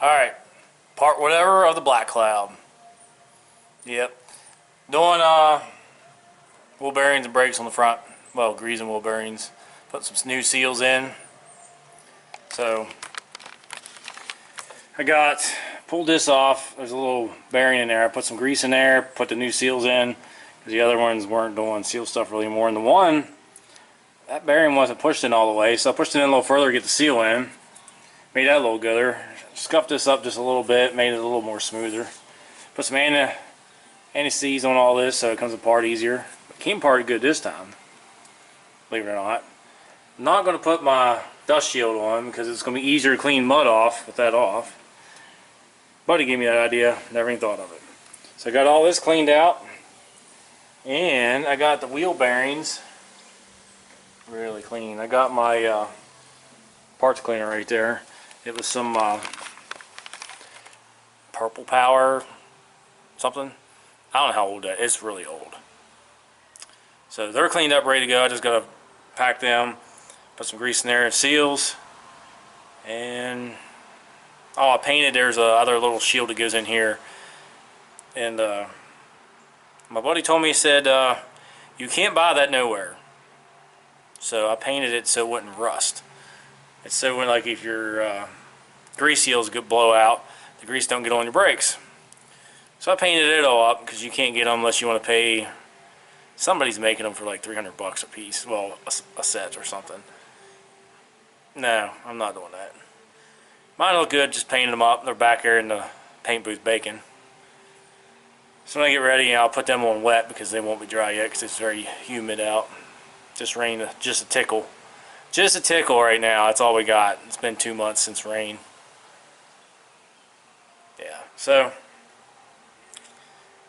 Alright, part whatever of the black cloud. Yep. Doing wheel bearings and brakes on the front. Well, greasing wheel bearings. Put some new seals in. So I pulled this off. There's a little bearing in there. I put some grease in there, put the new seals in, because the other ones weren't doing seal stuff really more. And the one, that bearing wasn't pushed in all the way, so I pushed it in a little further to get the seal in. Made that a little gooder. Scuffed this up just a little bit, made it a little more smoother. Put some anti-seize on all this so it comes apart easier. It came apart good this time, believe it or not. I'm not going to put my dust shield on because it's going to be easier to clean mud off with that off. Buddy gave me that idea, never even thought of it. So I got all this cleaned out, and I got the wheel bearings really clean. I got my parts cleaner right there. It was some Purple Power something. I don't know how old that is. It's really old. So they're cleaned up, ready to go. I just gotta pack them, put some grease in there, seals, and oh, I painted. There's a other little shield that goes in here, and my buddy told me, he said you can't buy that nowhere. So I painted it so it wouldn't rust. It's so when, like, if your grease seals could blow out, the grease don't get on your brakes. So I painted it all up because you can't get them unless you want to pay. Somebody's making them for like 300 bucks a piece. Well, a set or something. No, I'm not doing that. Mine look good, just painted them up. They're back there in the paint booth baking. So when I get ready, I'll put them on wet because they won't be dry yet because it's very humid out. Just rain, just a tickle. Just a tickle right now, that's all we got. It's been 2 months since rain. Yeah, so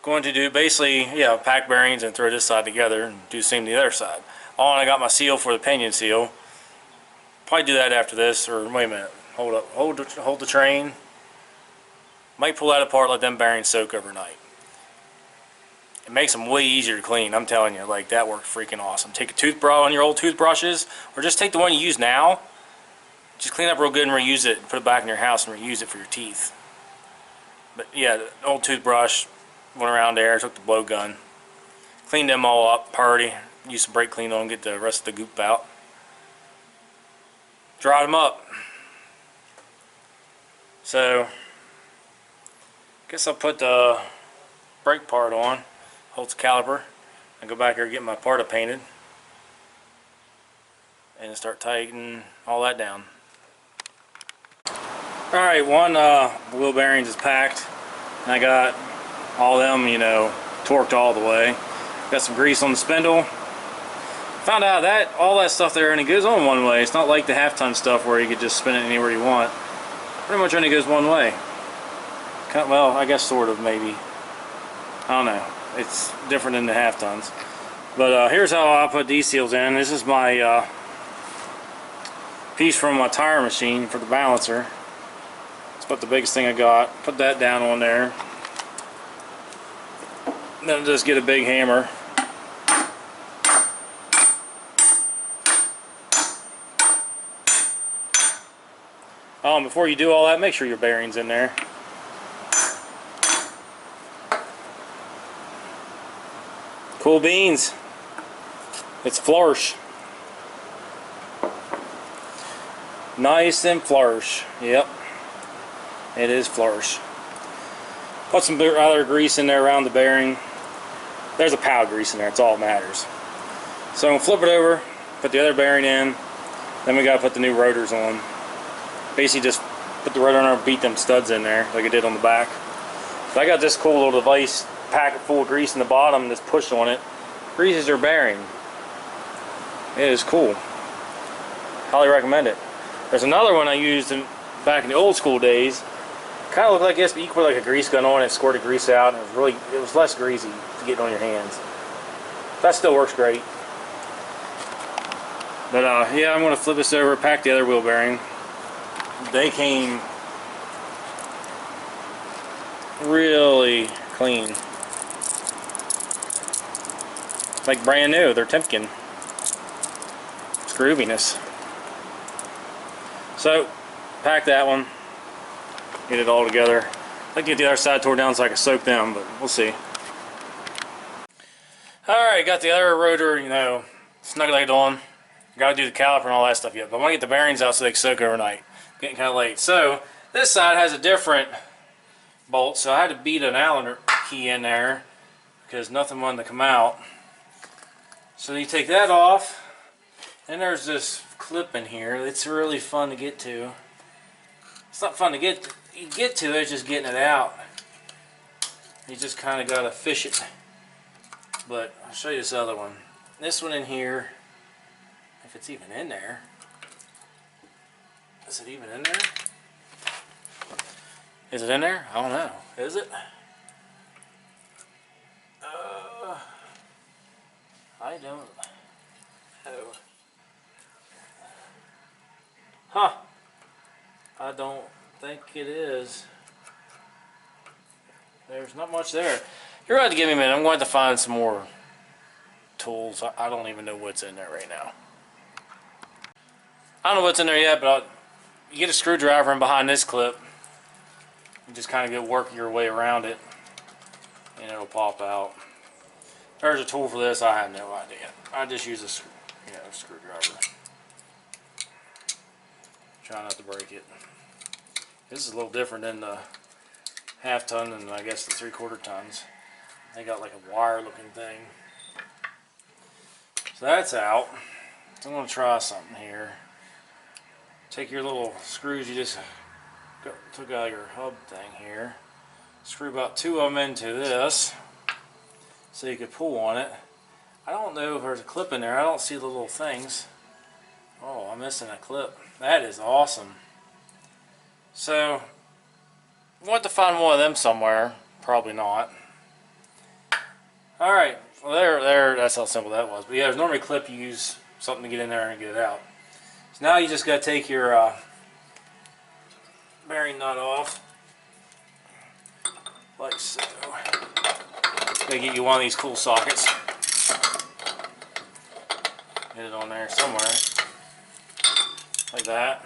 going to do basically, yeah, pack bearings and throw this side together and do the same to the other side. Oh, and I got my seal for the pinion seal. Probably do that after this, or wait a minute, hold up, hold the train. Might pull that apart, let them bearings soak overnight. It makes them way easier to clean, I'm telling you. Like, that worked freaking awesome. Take a toothbrush on your old toothbrushes, or just take the one you use now. Just clean it up real good and reuse it. Put it back in your house and reuse it for your teeth. But yeah, the old toothbrush, went around there, took the blowgun, cleaned them all up, purdy, used some brake clean on, get the rest of the goop out. Dried them up. So, guess I'll put the brake part on. Holds the caliper, and go back here and get my part painted and start tightening all that down. Alright, one wheel bearings is packed, and I got all them, you know, torqued all the way. Got some grease on the spindle. Found out that all that stuff there only goes on one way. It's not like the half-ton stuff where you could just spin it anywhere you want. Pretty much only goes one way. Well, I guess sort of, maybe. I don't know. It's different than the half tons. But here's how I put these seals in. This is my piece from my tire machine for the balancer. That's about the biggest thing I got. Put that down on there. Then I'll just get a big hammer. Oh, and before you do all that, make sure your bearing's in there. Cool beans. It's flourish. Nice and flourish. Yep. It is flourish. Put some other grease in there around the bearing. There's a pound of grease in there. It's all that matters. So I'm going to flip it over, put the other bearing in. Then we got to put the new rotors on. Basically just put the rotor on and beat them studs in there like I did on the back. So I got this cool little device, packet full of grease in the bottom, just push on it. Greases your bearing. It is cool. Highly recommend it. There's another one I used back in the old school days. Kind of looked like this, but you could put like a grease gun on it, squirted grease out, and it was less greasy to get on your hands. That still works great. But yeah, I'm going to flip this over, pack the other wheel bearing. They came really clean. Like brand new, they're Timken. It's grooviness. So, pack that one. get it all together. I'd like to get the other side tore down so I can soak them, but we'll see. Alright, got the other rotor, you know, snug-legged on. Gotta do the caliper and all that stuff yet, but I want to get the bearings out so they can soak overnight. Getting kind of late. So, this side has a different bolt, so I had to beat an Allen key in there because nothing wanted to come out. So you take that off, and there's this clip in here. It's really fun to get to. It's not fun to get to. You get to it, it's just getting it out. You just kind of gotta fish it. But I'll show you this other one. This one in here, if it's even in there. Is it even in there? Is it in there? I don't know. Is it? I don't know. Huh. I don't think it is. There's not much there. You're going to have to give me a minute. I'm going to find some more tools. I don't even know what's in there right now. I don't know what's in there yet, but you get a screwdriver in behind this clip. You just kind of go work your way around it, and it'll pop out. There's a tool for this. I have no idea. I just use a screwdriver. Try not to break it. This is a little different than the half ton and I guess the 3/4 tons. They got like a wire looking thing. So that's out. So I'm going to try something here. Take your little screws you just took out of your hub thing here. Screw about 2 of them into this so you could pull on it. I don't know if there's a clip in there. I don't see the little things. Oh, I'm missing a clip. That is awesome. So, I want to find one of them somewhere. Probably not. Alright, well there, that's how simple that was. But yeah, there's normally a clip you use something to get in there and get it out. So now you just got to take your bearing nut off. Like so. Gotta get you one of these cool sockets. Get it on there somewhere. Like that.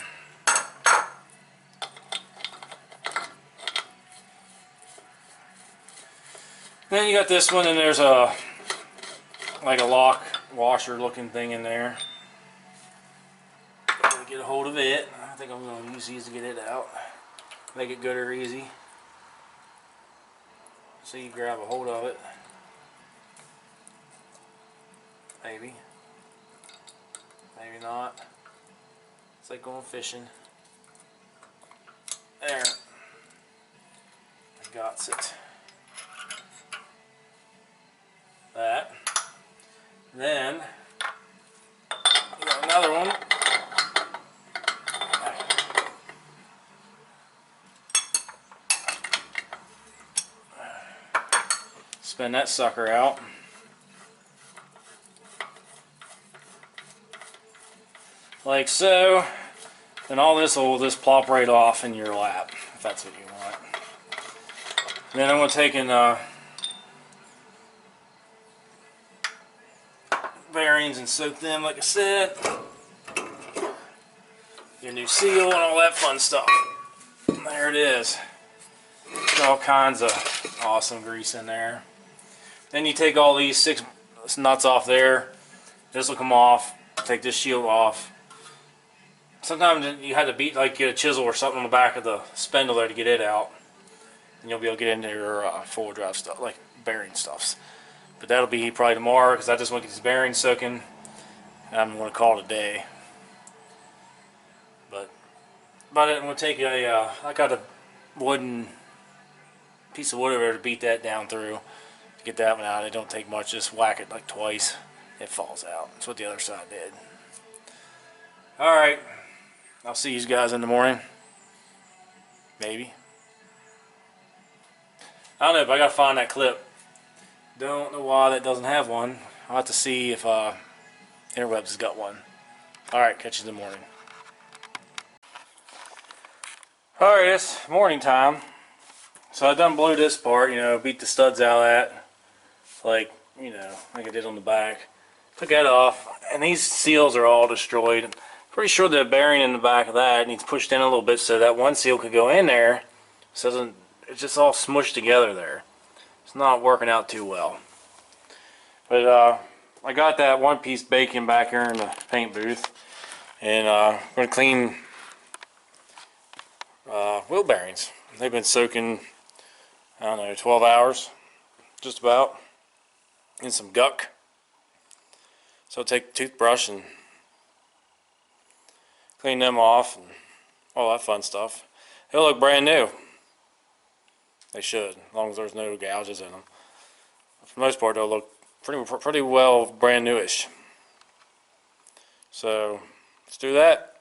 Then you got this one, and there's a like a lock washer looking thing in there. Gotta get a hold of it. I think I'm going to use these to get it out. Make it good or easy. So you grab a hold of it. Maybe. Maybe not. It's like going fishing. There. I got it. That. Then we got another one. Spin that sucker out. Like so. Then all this will just plop right off in your lap, if that's what you want. And then I'm going to take and bearings and soak them, like I said. Your new seal and all that fun stuff. There it is. All kinds of awesome grease in there. Then you take all these 6 nuts off there. This will come off. Take this shield off. Sometimes you had to get a chisel or something on the back of the spindle there to get it out. And you'll be able to get into your four-wheel drive stuff, like bearing stuffs. But that'll be probably tomorrow because I just want to get these bearings soaking. And I'm going to call it a day. But I'm going to take I got a wooden piece of wood over there to beat that down through. To get that one out, it don't take much. Just whack it like twice. It falls out. That's what the other side did. Alright. I'll see you guys in the morning. Maybe. I don't know, but I gotta find that clip. Don't know why that doesn't have one. I'll have to see if Interwebs has got one. Alright, catch you in the morning. Alright, it's morning time. So I done blew this part, beat the studs out of that. Like I did on the back. Took that off, and these seals are all destroyed. Pretty sure the bearing in the back of that needs pushed in a little bit so that one seal could go in there So it's just all smushed together there. It's not working out too well. But I got that one piece bacon back here in the paint booth, and I'm going to clean wheel bearings. They've been soaking, I don't know, 12 hours, just about, in some guck. So I'll take a toothbrush and clean them off and all that fun stuff. They'll look brand new. They should, as long as there's no gouges in them. For the most part, they'll look pretty well brand newish. So let's do that.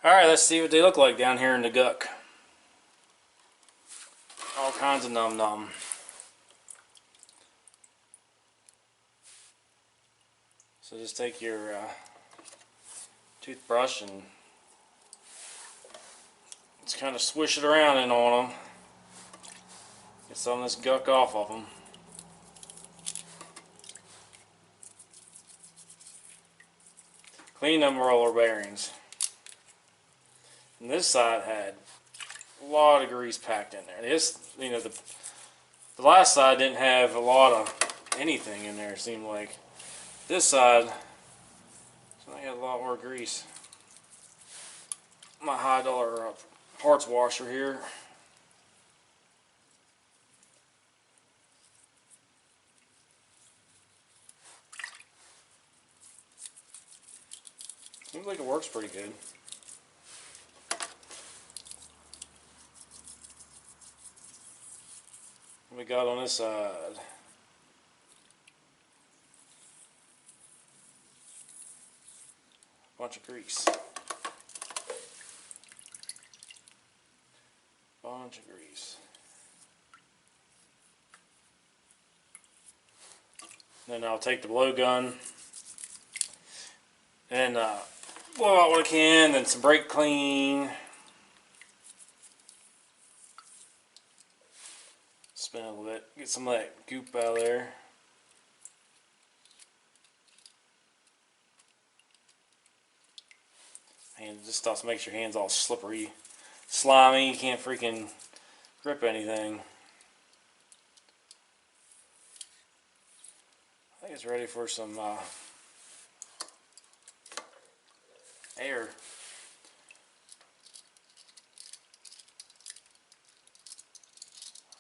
Alright, let's see what they look like down here in the guck. All kinds of num-num. So just take your toothbrush and just kind of swish it around in on them. Get some of this guck off of them. Clean them roller bearings. And this side had a lot of grease packed in there. This, you know, the last side didn't have a lot of anything in there, it seemed like. This side, so I had a lot more grease. My high dollar parts washer here. Seems like it works pretty good. What we got on this side? Bunch of grease. Bunch of grease. Then I'll take the blow gun and blow out what I can, then some brake clean. Spin it a little bit, get some of that goop out of there. And this stuff makes your hands all slippery, slimy, you can't freaking grip anything. I think it's ready for some air.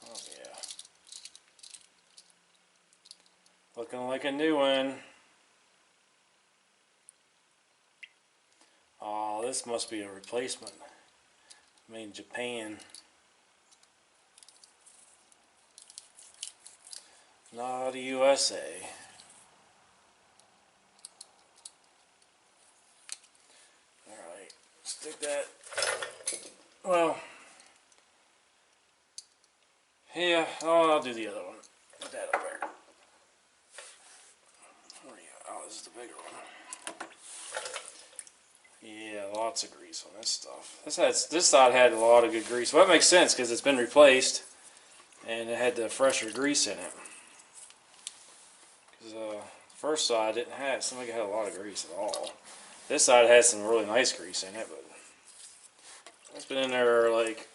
Oh yeah. Looking like a new one. Oh, this must be a replacement. Made in Japan. Not the USA. Alright, stick that. Well, yeah, oh, I'll do the other one. Put that up there. Where are you? Oh, this is the bigger one. Yeah, lots of grease on this stuff. This side had a lot of good grease. Well, that makes sense because it's been replaced and it had the fresher grease in it. Because the first side didn't have, it seemed like it had a lot of grease at all. This side had some really nice grease in it, but it's been in there like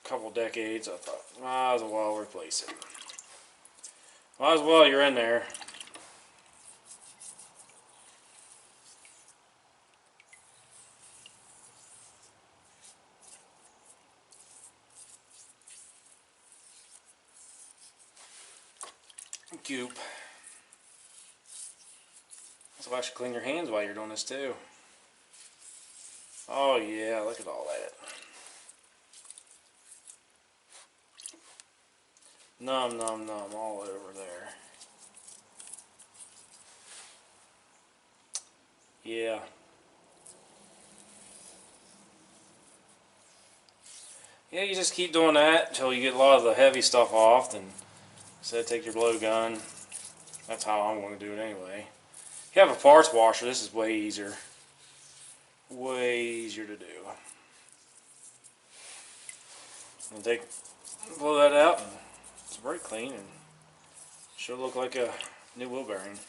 a couple decades. I thought, might as well replace it. Might as well, you're in there. Goop. So I should clean your hands while you're doing this too. Oh yeah, look at all that. Num num num all over there. Yeah. Yeah, you just keep doing that until you get a lot of the heavy stuff off, and so take your blow gun. That's how I'm going to do it anyway. If you have a parts washer, this is way easier. Way easier to do. And blow that out and it's brake clean and should look like a new wheel bearing.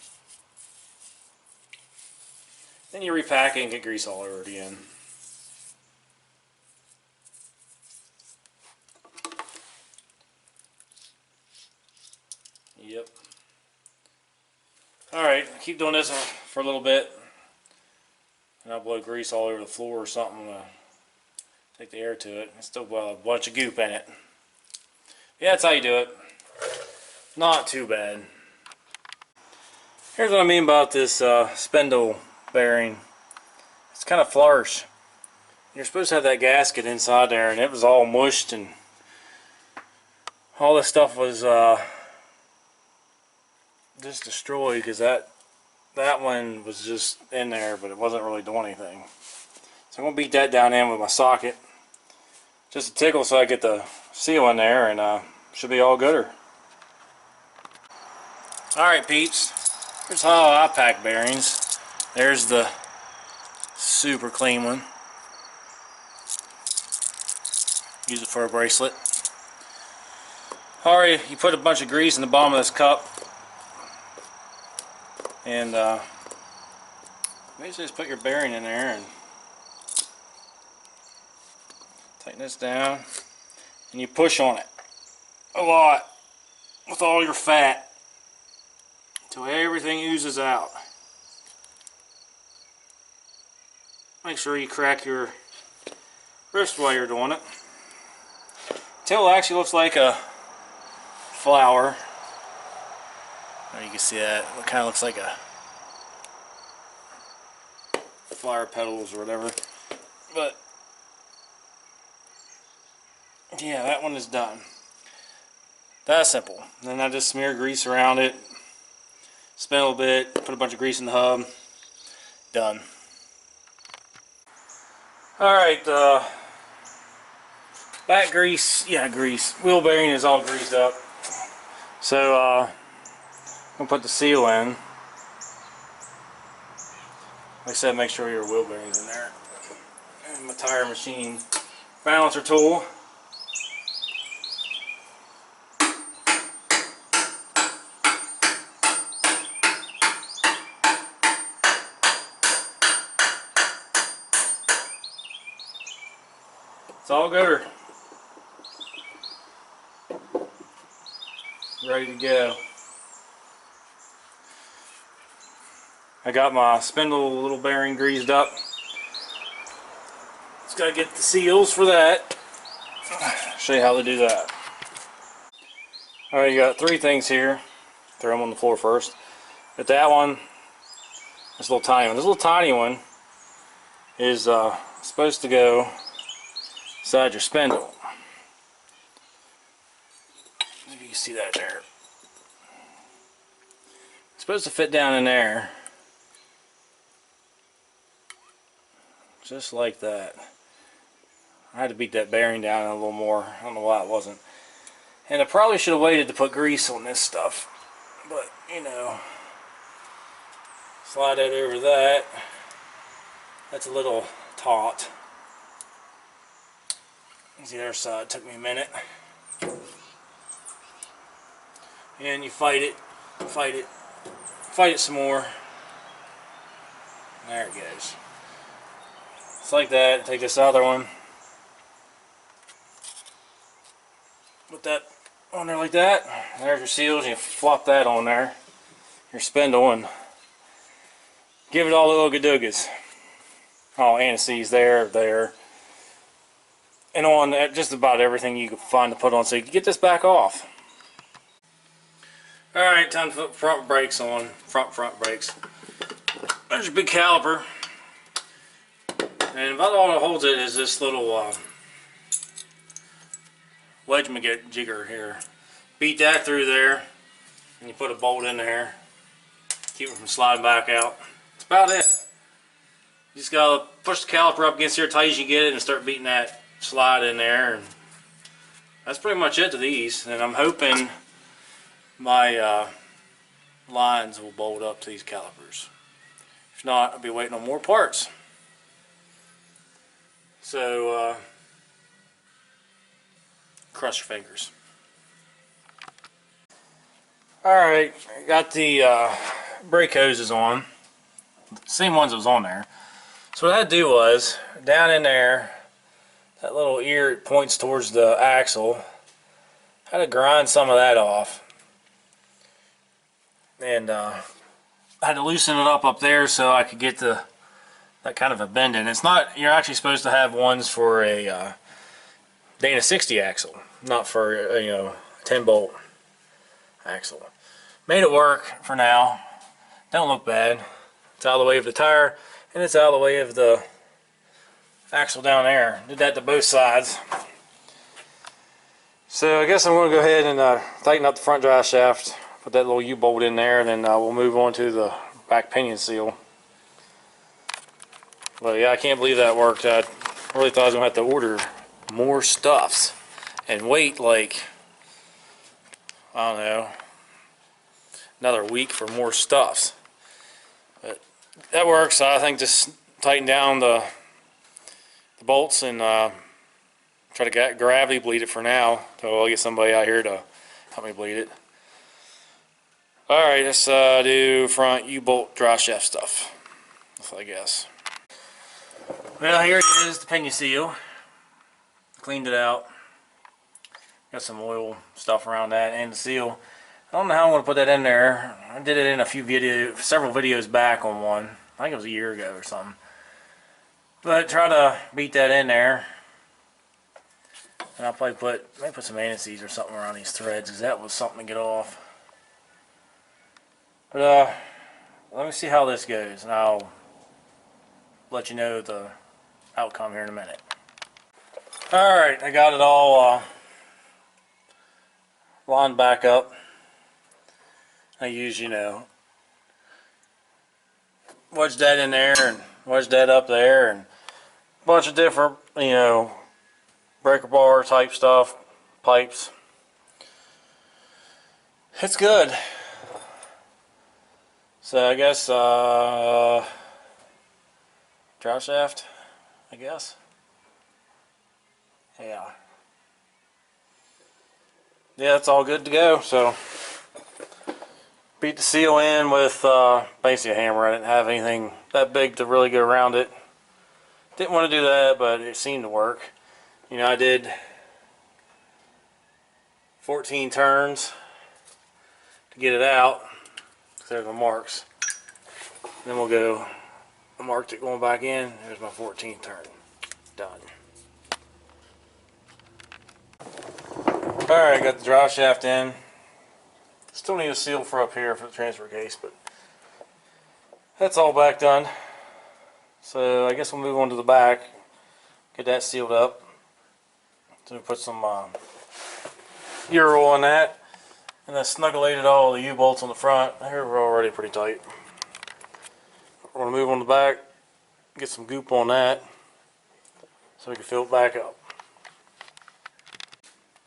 Then you repack it and get grease all over it again. Alright, keep doing this for a little bit. And I'll blow grease all over the floor or something to take the air to it. It's still got a bunch of goop in it. Yeah, that's how you do it. Not too bad. Here's what I mean about this spindle bearing. It's kind of flarsh. You're supposed to have that gasket inside there, and it was all mushed, and all this stuff was just destroyed because that one was just in there, but it wasn't really doing anything. So I'm gonna beat that down in with my socket, just a tickle, so I get the seal in there, and should be all gooder. All right, peeps. Here's how I pack bearings. There's the super clean one. Use it for a bracelet. Alright, you put a bunch of grease in the bottom of this cup, and basically just put your bearing in there and tighten this down, and you push on it a lot with all your fat until everything oozes out. Make sure you crack your wrist while you're doing it until it actually looks like a flower. You can see that it kind of looks like a flower petals or whatever, but yeah, that one is done. That's simple. Then I just smear grease around it, spin a little bit, put a bunch of grease in the hub. Done. Alright, back grease, yeah, grease. Wheel bearing is all greased up. So, I'm going to put the seal in. Like I said, make sure your wheel bearing's in there. And my tire machine balancer tool. It's all gooder. Ready to go. I got my spindle little bearing greased up. Just gotta get the seals for that. Show you how to do that. Alright, you got three things here. Throw them on the floor first. But that one, this little tiny one. This little tiny one is supposed to go inside your spindle. If you can see that there. It's supposed to fit down in there. Just like that. I had to beat that bearing down a little more. I don't know why it wasn't. And I probably should have waited to put grease on this stuff. But, you know, slide that over that. That's a little taut. The other side took me a minute. And you fight it some more. There it goes. It's like that. Take this other one. Put that on there like that. There's your seals. You flop that on there. Your spindle, and give it all the ooga-doogas. All anti-seize there. And on just about everything you can find to put on, so you can get this back off. Alright, time to put front brakes on. Front brakes. There's your big caliper. And about all that holds it is this little wedge jigger here. Beat that through there, and you put a bolt in there. Keep it from sliding back out. That's about it. You just gotta push the caliper up against here tight as you get it and start beating that slide in there. And that's pretty much it to these. And I'm hoping my lines will bolt up to these calipers. If not, I'll be waiting on more parts. So, cross your fingers. Alright, got the brake hoses on. Same ones that was on there. So what I had to do was, down in there, that little ear it points towards the axle, I had to grind some of that off. And I had to loosen it up there so I could get that kind of a bend in. It's not, you're actually supposed to have ones for a Dana 60 axle, not for a 10 bolt axle. Made it work for now. Don't look bad. It's out of the way of the tire, and it's out of the way of the axle down there. Did that to both sides. So I guess I'm going to go ahead and tighten up the front drive shaft, put that little U-bolt in there, and then we'll move on to the back pinion seal. But yeah, I can't believe that worked. I really thought I was going to have to order more stuffs and wait like, I don't know, another week for more stuffs. But that works. I think just tighten down the bolts and try to gravity bleed it for now. So I'll get somebody out here to help me bleed it. Alright, let's do front U-bolt drive shaft stuff, I guess. Well, here it is, the pinion seal. Cleaned it out. Got some oil stuff around that and the seal. I don't know how I'm going to put that in there. I did it in a few videos, several videos back on one. I think it was a year ago or something. But try to beat that in there. And I'll probably maybe put some anti-seize or something around these threads, because that was something to get off. But let me see how this goes, and I'll let you know the outcome here in a minute. Alright, I got it all lined back up. I use, wedge that in there and wedge that up there, and a bunch of different, breaker bar type stuff, pipes. It's good. So I guess drive shaft, I guess. Yeah, it's all good to go. So beat the seal in with basically a hammer. I didn't have anything that big to really go around it. Didn't want to do that, but it seemed to work. I did 14 turns to get it out. There's the marks. Then we'll go, I marked it going back in. There's my 14th turn. Done. Alright, got the drive shaft in. Still need a seal for up here for the transfer case, but that's all back done. So I guess we'll move on to the back, get that sealed up. So we put some Euro on that, and I snuggulated all the U-bolts on the front. Here we're already pretty tight. We're going to move on the back, get some goop on that, so we can fill it back up.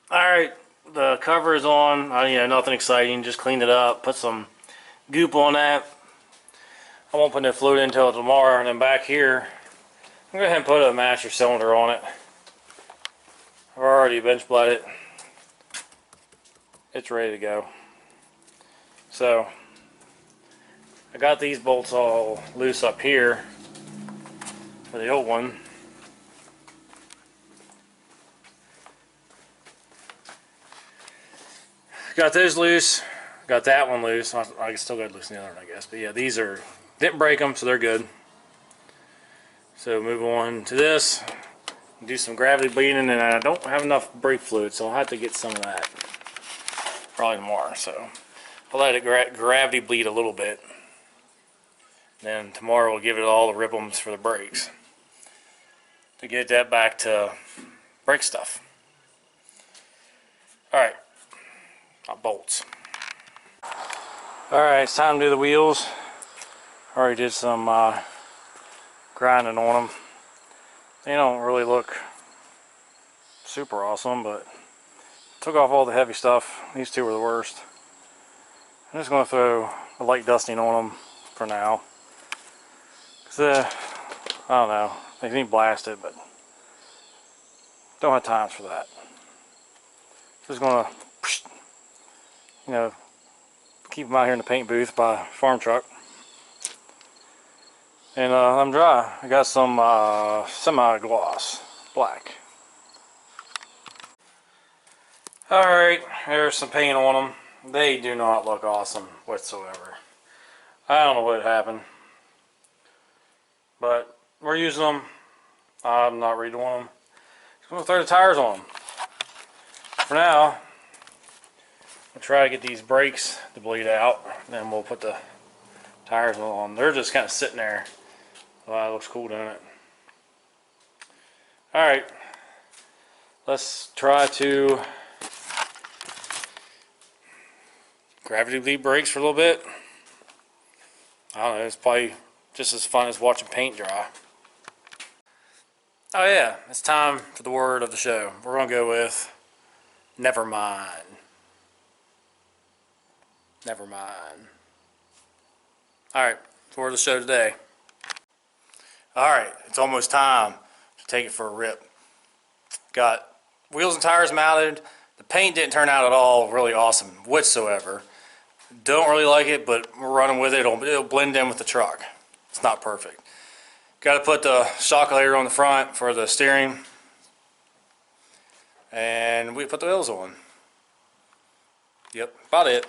Alright, the cover is on. Nothing exciting, just cleaned it up, put some goop on that. I won't put no fluid in until tomorrow. And then back here, I'm going to go ahead and put a master cylinder on it. I've already bench bled it. It's ready to go. So I got these bolts all loose up here for the old one. Got those loose. Got that one loose. I still got to loosen the other one, I guess. But yeah, these didn't break them, so they're good. So move on to this. Do some gravity bleeding, and I don't have enough brake fluid, so I'll have to get some of that probably tomorrow. So I'll let it gravity bleed a little bit. Then tomorrow we'll give it all the ripplings for the brakes to get that back to brake stuff. Alright, bolts. Alright, it's time to do the wheels. Already did some grinding on them. They don't really look super awesome, but took off all the heavy stuff. These two were the worst. I'm just going to throw a light dusting on them for now. I don't know, they need blasted, but don't have times for that. Just going to, keep them out here in the paint booth by farm truck. And let them dry. I got some semi-gloss black. Alright, there's some paint on them. They do not look awesome whatsoever. I don't know what happened, but we're using them. I'm not redoing them. Just gonna throw the tires on them. For now, we'll try to get these brakes to bleed out, then we'll put the tires on. They're just kind of sitting there. Wow, it looks cool, doesn't it? Alright, let's try to gravity bleed brakes for a little bit. I don't know, it's probably just as fun as watching paint dry. Oh yeah, it's time for the word of the show. We're going to go with never mind. Never mind. Alright, the word of the show today. Alright, it's almost time to take it for a rip. Got wheels and tires mounted. The paint didn't turn out at all really awesome whatsoever. Don't really like it, but we're running with it. It'll blend in with the truck. It's not perfect. Got to put the shock layer on the front for the steering, and we put the wheels on. Yep, about it.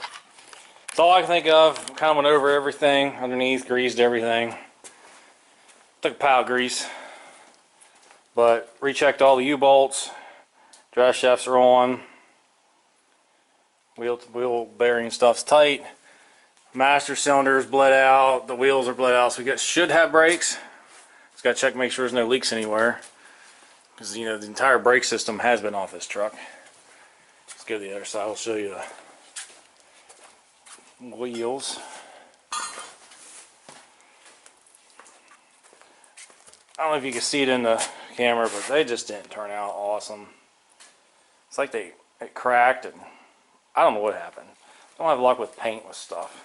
That's all I can think of. Kind of went over everything underneath, greased everything. Took a pile of grease, but rechecked all the U-bolts. Drive shafts are on. Wheel bearing stuff's tight. Master cylinder is bled out. The wheels are bled out, so we should have brakes. Just got to check, make sure there's no leaks anywhere, because you know the entire brake system has been off this truck. Let's go to the other side. I'll show you the wheels. I don't know if you can see it in the camera, but they just didn't turn out awesome. It's like it cracked, and I don't know what happened. Don't have luck with paint with stuff.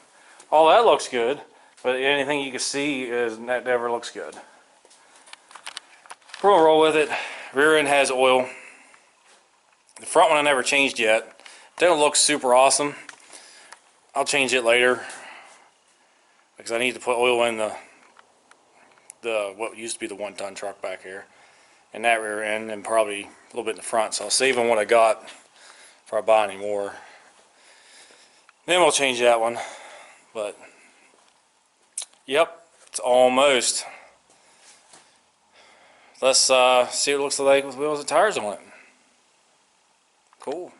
All that looks good, but anything you can see is that never looks good. We're gonna roll with it. Rear end has oil. The front one I never changed yet. Doesn't look super awesome. I'll change it later because I need to put oil in the what used to be the 1-ton truck back here, and that rear end, and probably a little bit in the front. So I'll save on what I got before I buy any more. Then we'll change that one. But yep, it's almost. Let's see what it looks like with wheels and tires on it. Cool.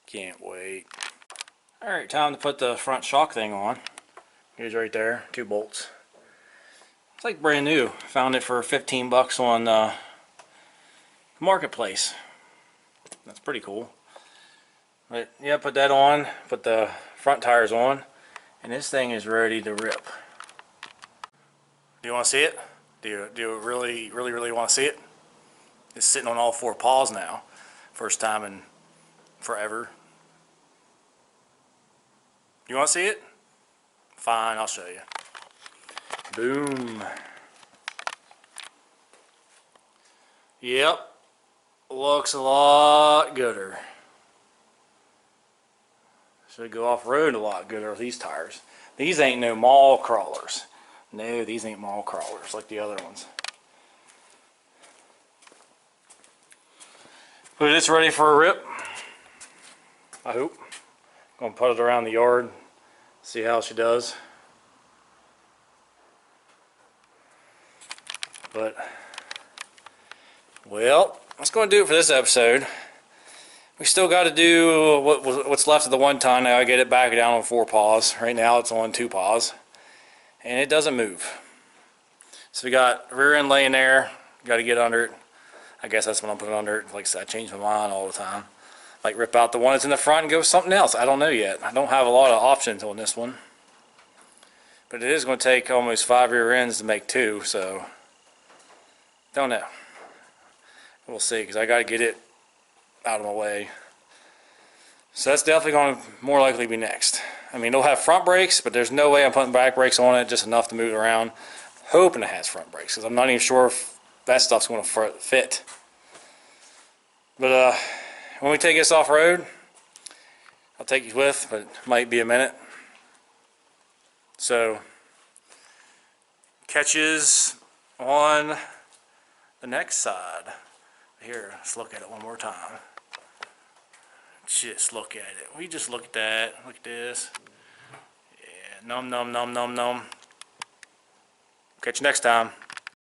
Can't wait. Alright, time to put the front shock thing on. Here's right there, 2 bolts. It's like brand new. Found it for 15 bucks on Marketplace. That's pretty cool. But yeah, put that on, put the front tires on, and this thing is ready to rip. Do you want to see it? Do you really want to see it? It's sitting on all 4 paws now. First time in forever. You want to see it? Fine, I'll show you. Boom. Yep. Looks a lot gooder. Should go off-road a lot gooder with these tires. These ain't no mall crawlers. No, these ain't mall crawlers like the other ones. But it's ready for a rip. I hope. Gonna put it around the yard, see how she does. But, well, that's going to do it for this episode. We still got to do what's left of the 1-ton. Now I get it back down on 4 paws. Right now it's on 2 paws, and it doesn't move. So we got rear end laying there. Got to get under it. I guess that's when I'm putting under it. Like I said, I change my mind all the time. Like rip out the one that's in the front and go with something else. I don't know yet. I don't have a lot of options on this one. But it is going to take almost 5 rear ends to make 2, so don't know. We'll see, because I got to get it out of my way. So that's definitely going to more likely be next. I mean, it'll have front brakes, but there's no way I'm putting back brakes on it, just enough to move it around. Hoping it has front brakes, because I'm not even sure if that stuff's going to fit. But when we take this off-road, I'll take you with, but it might be a minute. So, catches on the next side. Here, let's look at it one more time. Just look at it. We just look at that. Look at this. Num, num, num, num, num. Catch you next time.